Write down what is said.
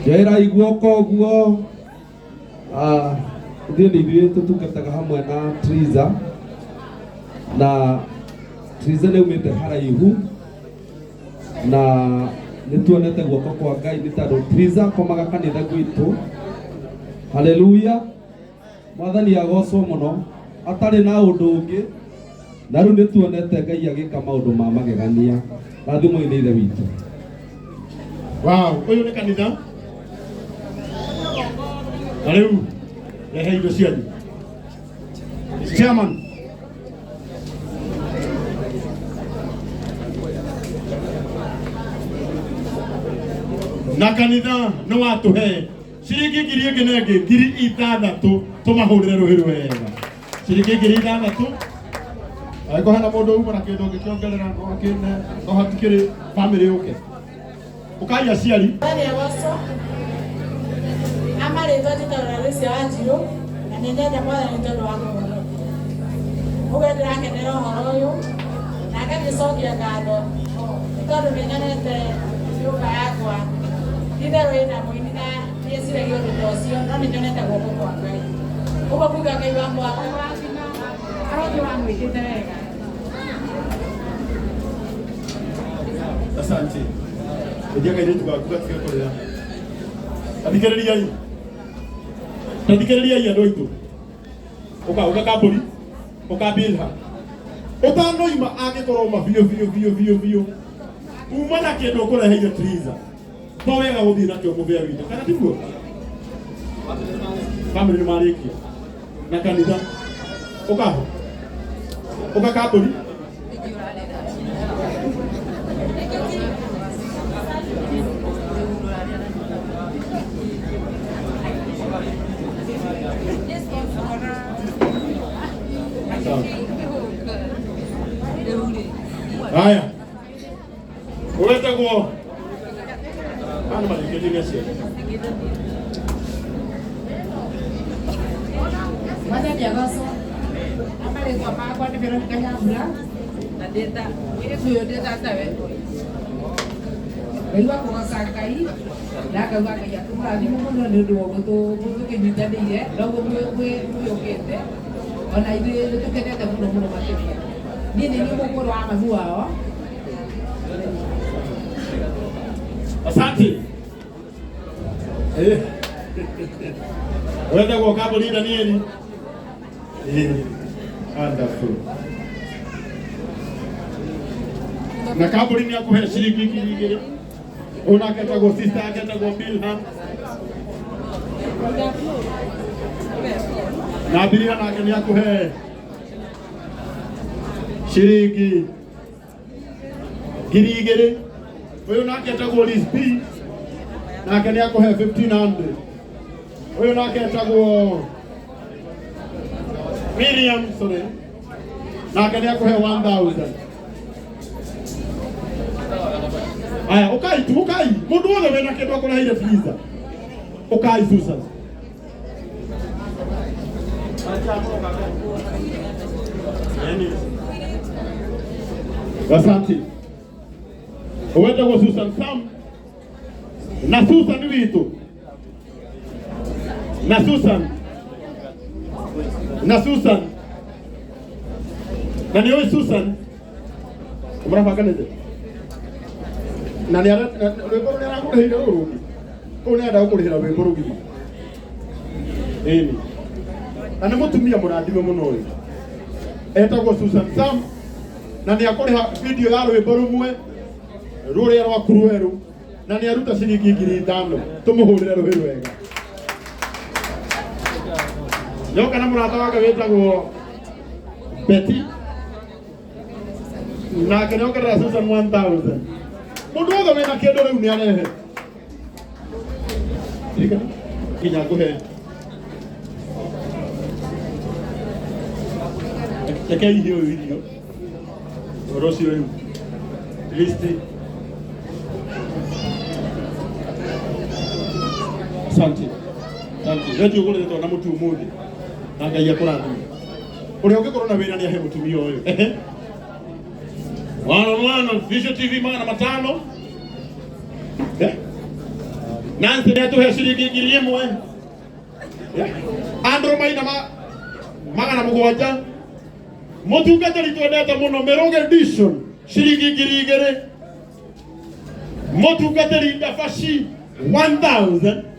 Jaira iguoko guo ndiye tutungataga hamwe na Triza na Triza nĩ umĩte haraihu na nĩtuonete guoko kwa Ngai nĩ tondũ Triza komaga kanitha gwitũ. Haleluya, Mwathani agocwo mũno atarĩ na ũndũ ũngĩ, na rĩu nĩtuonete Ngai agĩka maũndũ ma magegania. Rathimo-inĩ ithe witũ. Wow, ũyũ nĩ kanitha. Na rĩu rehe indo cianyu. Chairman. Na kanitha nĩ watũhe ciringi ngiri ĩngĩ na ĩngĩ ngiri 6,000 tũmahũrĩre rũhĩ wega. Ciringi ngiri 6,000. Angĩkorwo hena mũndũ uma na kĩndũ ũngĩkĩongerera no hatikĩrĩ bamĩrĩ yũke. Ũkai aciari. Amarĩtwo njĩtagwo Lucia Wanjirũ na nĩ nyenda Mwathani tondũ wa mũhono. Ũguo ndĩrakenera ũhoro ũyũ na ngagĩcokia ngatho nĩ tondũ nĩnyonete nyũmba yakwa itherũ ĩna mũini na nĩĩciragia ũndũ ta ũcio, no nĩnyonete guoko kwa Ngai. Ũguo kuuga Ngai wa mwaka arothi wamwĩkĩte wega. Asante. Ndio Ngai tugakuga tugekorera. Athikĩrĩriai. Tathikĩrĩriai andũ aitũ. Ũka kambũri, ũkambĩrha. Ũtanoima angĩkorwo biũ. Uma na kĩndũ ũkũreheire Triza. To wega gũthiĩ nakĩo mũthĩa witũ. Kana tiguo? Bamĩrĩ nĩ marĩkia. Na kanitha. Ũka kambũri. Haya. Uwetagwo. Ana maliketi cia. Mwathani agocwo. Amarĩtwo makwa nĩ Veronica Nyambura na ndĩta ũyũ ndĩ tatawe. Ngai wa kũgoca Ngai na ngauga Ngai akũmũrathime mũno nĩ ũndũ wa ũguo tũkĩnyitanĩire na ũguo mwĩyũkĩte ona ithuĩ nĩtũkenete mũno makĩria. Niĩ nĩ niĩ mũkũrũ wa mami wao. Asante. Wetagwo kambũri Danieli. Wonderful. Na kambũri nĩ akũhe ciringi ngiri 2,000. Ona aketagwo sister aketagwo Bilha. Na Bilha nake nĩ akũhe ciringi ngiri 2,000. Ũyũ nake etagwo Liz P. Nake nĩ akũhe 1,500. Ũyũ nake etagwo Miriam, sorry. Nake nĩ akũhe 1,000. Aya, ũkai. Mũndũ wothe wĩna kĩndũ akũreheire Triza. Ũkai Susan. Asante. Uwetagwo Susan Sam. Na Susan witũ. Na Susan. Na nĩ Susan. Mũrabanga nĩte. Na nĩ rwĩmbo rũrĩa arakũrĩhĩire rũrũ. Kũu nĩ enda gũkũrĩhĩra rwĩmbo rũgima. Ĩni. Na nĩ mũtumia mũrathime mũno ũyũ. Etagwo Susan Sam. Na nĩ akũrĩha video ya rwĩmbo rũmwe rũrĩa rwa Krueru. Na nĩ aruta ciringi ngiri 5,000. Tũmũhũrĩre rũhĩ wega. Nyoka na mũrata wake wĩtagwo Betty. Nake nĩ ongerera Susan 1,000. Mũndũ wothe wĩna kĩndũ rĩu nĩ arehe. Nginya ngũhe. Rekei iheo irio. Ũhoro ũcio rĩu. Listi. Asante. Rĩu ũgũrĩtwo na mũtu ũmũthĩ. Na Ngai akũrathime. Ũrĩa ũngĩkorwo na wĩra nĩ ahe mũtumia ũyũ. One on Vision TV 500. Nancy nĩ atũhe ciringi 1,000. Andrew Maina magana mũgwanja. Mũtungatĩri twendete mũno Miruga Edition ciringi 2,000. Mũtungatĩri Ndabaci 1,000.